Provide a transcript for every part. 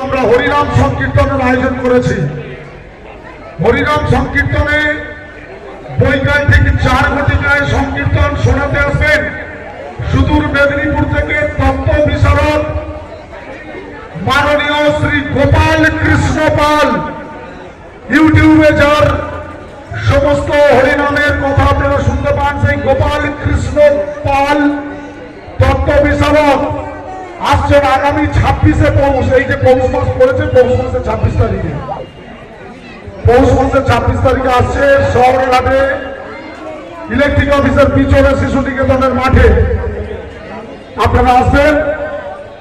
আমরা হরিনাম সংকীর্তনের আয়োজন করেছি। হরিনাম সংকীর্তনে বৈকাল থেকে 4 ঘটিকায় সংকীর্তন শোনাতে আসবেন সুদূর মেদিনীপুর থেকে তত্ত্ব বিশারদ মাননীয় শ্রী গোপাল কৃষ্ণ পাল। ইউটিউবে যার সমস্ত হরিনামের কথা আপনারা শুনতে পান, সেই গোপাল কৃষ্ণ পাল তত্ত্ব বিশারদ আসছেন আগামী 26শে পৌষ। এই যে পৌষ মাস পড়েছে, পৌষ মাসের 26 তারিখে, পৌষ মাসের 26 তারিখে আসছে শহরঘাটে ইলেকট্রিক অফিসের পিছনে শিশু নিকেতনের মাঠে। আপনারা আসবেন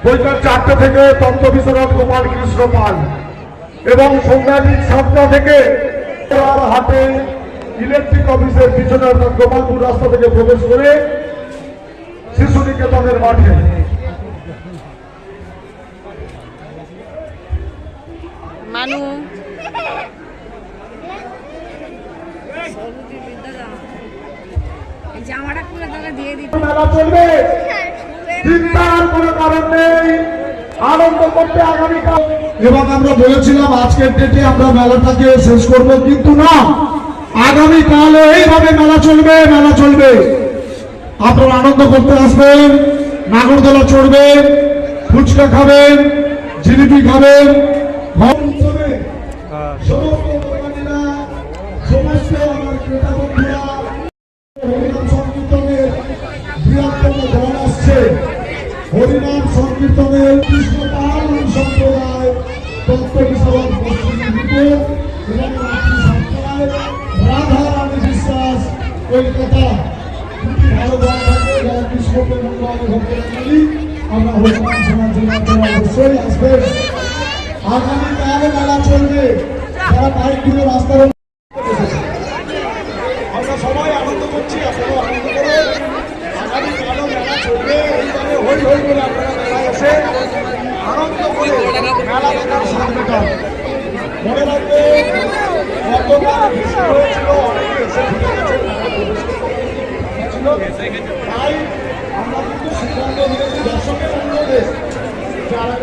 বৈকাল 4টে থেকে তত্ত্ব বিশারদ গোপাল কৃষ্ণ পাল, এবং সন্ধ্যা ঠিক 7টা থেকে হাটে ইলেকট্রিক অফিসের পিছনে অর্থাৎ গোপালপুর রাস্তা থেকে প্রবেশ করে শিশু নিকেতনের মাঠে। মানু জামাটা খুলে তাকে দিয়ে দিতে মেলা চলবে, চিন্তার কোনো কারণ নেই, আনন্দ করতে আগামীকাল। এবং আমরা বলেছিলাম আজকের ডেটে আমরা মেলাটাকে শেষ করব, কিন্তু না, আগামীকালে এইভাবে মেলা চলবে, মেলা চলবে। আপনারা আনন্দ করতে আসবেন, নাগরদোলা চড়বেন, ফুচকা খাবেন, জিলিপি খাবেন, সমস্ত দোকানিরা, সমস্ত আমার ক্রেতা বন্ধুরা হরিনাম সংকীর্তনের বৃহত্তম দল আসছে। হরিনাম সংকীর্তনের কৃষ্ণ পাল সম্প্রদায় তত্ত্ব বিশারদ এবং রাত্রি 7টায় রাধা রানী বিশ্বাস কলকাতা দুটি ভালো দল থাকে যারা কৃষ্ণকে মঙ্গল ভক্তি। আমরা হরিনাম শোনার জন্য আপনারা অবশ্যই আসবেন। আগামীকালে মেলা চলবে, যারা বাইকগুলো রাস্তার আমরা সবাই আনন্দ করছি, আপনারাও আনন্দ করুন। আগামীকালও মেলা চলবে, এইভাবে হই হই করে আপনারা মেলায় এসে আনন্দ করে মেলা দেখার স্বাদ মেটান। মনে রাখবে গতকাল বৃষ্টি হয়েছিল, অনেকে এসে ঢুকে গেছে, তাই আমরা কিন্তু সিদ্ধান্ত নিয়েছি দর্শকের অনুরোধে যারা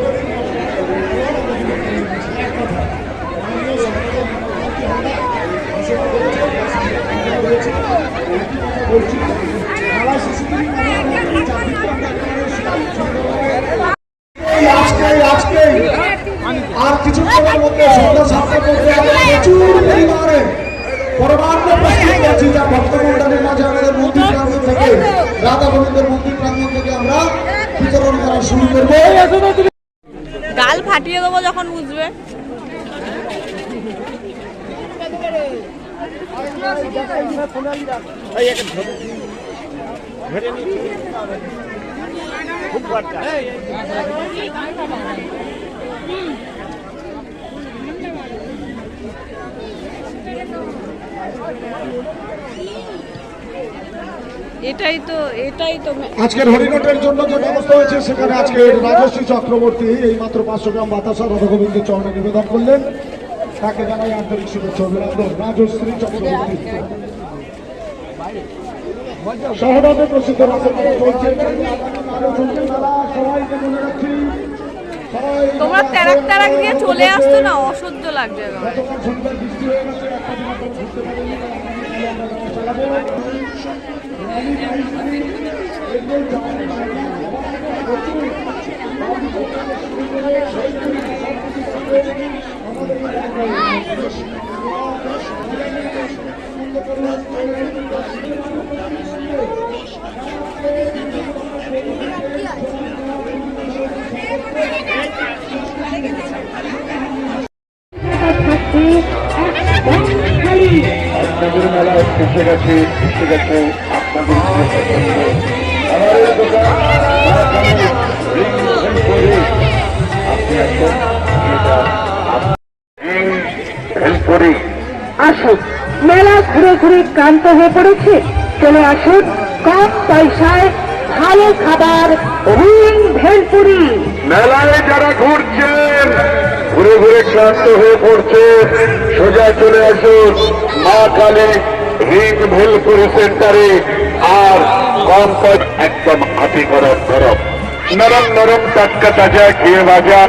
আর কিছুক্ষণের মধ্যে সন্ধ্যা 7টার মধ্যে প্রচুর পরিমাণে পরমান্ন প্রস্তুত করছি, যা ভক্তমণ্ডলীর মাঝে আমাদের মন্দির প্রাঙ্গণ থেকে, রাধা গোবিন্দের মন্দির প্রাঙ্গণ থেকে আমরা বিতরণ করা শুরু করবো। গাল ফাটিয়ে দেবো যখন বুঝবে। এটাই তো আজকের হরিঘাটের জন্য যে ব্যবস্থা হয়েছে, সেখানে আজকে রাজশ্রী চক্রবর্তী এই মাত্র 500 গ্রাম বাতাসা রাধা গোবিন্দের চরণে নিবেদন করলেন। তাকে জানাই আন্তরিক শুভেচ্ছা অভিনন্দন। রাজশ্রী চক্রবর্তী শহরে প্রসিদ্ধ রাসমেলা চলছে, সবাইকে মনে রাখছি। তোমরা তেরাক দিয়ে চলে আসতো না, অসহ্য লাগছে। গতকাল সন্ধ্যায় বৃষ্টি হয়ে গেছে, একটা দিন আপনারা ঘুরতে পারেননি, চালাবো। আপনাদের মেলা এসে গেছে, আপনাদের আসুন, মেলা ঘুরে ঘুরে ক্লান্ত হয়ে পড়েছে, চলে আসুন কম পয়সায় ভালো খাবার রিং ভেলপুরি। মেলায় যারা ঘুরছেন, ঘুরে ঘুরে ক্লান্ত হয়ে পড়ছে, সোজা চলে আসুন মা কালী রিং ভেলপুরি সেন্টারে। আর কম একদম হাতি করার তরফ, নরম নরম টাটকা তাজা খেয়ে ভাজা।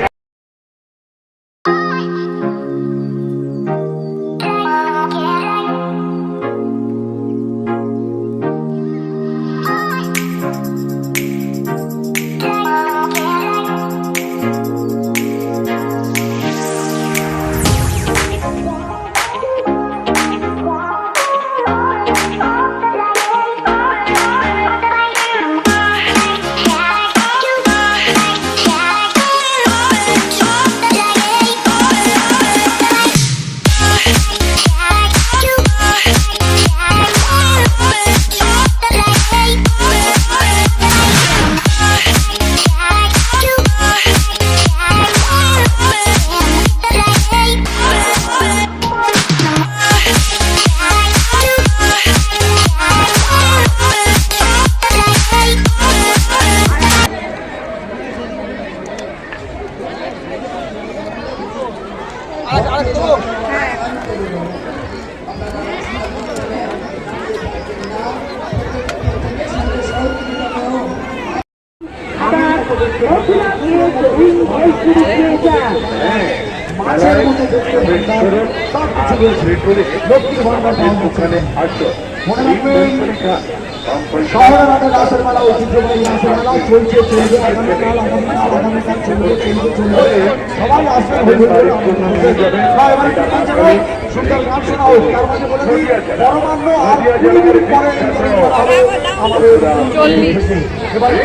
আবার Mathura village ring bhelpuri theatre মাছের মতো দেখতে সুন্দর, সবকিছু রয়েছে। লক্ষ্মীর ভান্ডার পাওয়া ওখানে আসো। মনে রাখবেন শহরের আগে রাসের মেলা, ঐতিহ্যবাহী রাসের মেলা চলছে, চলবে, আগামীকাল চলবে। সবাই আসবেন, হই হই করে এবারে গান চালাও, সুন্দর গান শোনাও। তার মাঝে বলে দিই, পরমান্ন আর 20 মিনিট পরে আমাদের 40। এবারে